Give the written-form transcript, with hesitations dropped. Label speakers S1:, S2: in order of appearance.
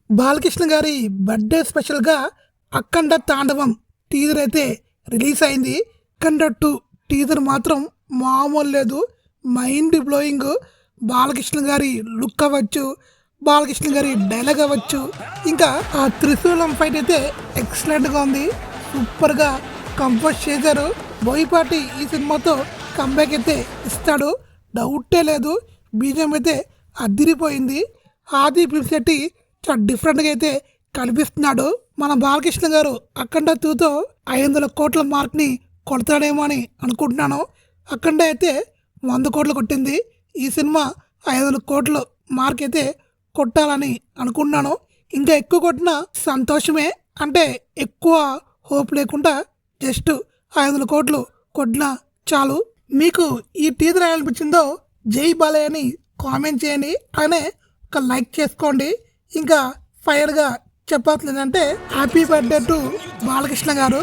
S1: బాలకృష్ణ గారి బర్త్డే స్పెషల్గా అఖండ తాండవం టీజర్ అయితే రిలీజ్ అయింది. అఖండ 2 టీజర్ మాత్రం మామూలు లేదు, మైండ్ బ్లోయింగ్. బాలకృష్ణ గారి లుక్ అవ్వచ్చు, బాలకృష్ణ గారి డైలాగ్ అవ్వచ్చు, ఇంకా ఆ త్రిశూలం ఫైట్ అయితే ఎక్సలెంట్గా ఉంది. సూపర్గా కంపోజ్ చేశారు. బోయపాటి ఈ సినిమాతో కంబ్యాక్ అయితే ఇస్తాడు, డౌటే లేదు. బీజం అయితే అదిరిపోయింది. ఆది పిలిశెట్టి చాలా డిఫరెంట్గా అయితే కనిపిస్తున్నాడు. మన బాలకృష్ణ గారు అఖండ 2తో 500 కోట్ల మార్క్ని కొడతాడేమో అని అనుకుంటున్నాను. అఖండ అయితే 100 కోట్లు కొట్టింది. ఈ సినిమా 500 కోట్లు మార్క్ అయితే కొట్టాలని అనుకుంటున్నాను. ఇంకా ఎక్కువ కొట్టిన సంతోషమే, అంటే ఎక్కువ హోప్ లేకుండా జస్ట్ 500 కోట్లు కొట్టినా చాలు. మీకు ఈ టీజర్ ఎలా అనిపించిందో జై బాలయ్య అని కామెంట్ చేయండి, అలానే ఒక లైక్ చేసుకోండి. ఇంకా ఫైర్గా చెప్పాల్సిందంటే హ్యాపీ బర్త్డే టు బాలకృష్ణ గారు.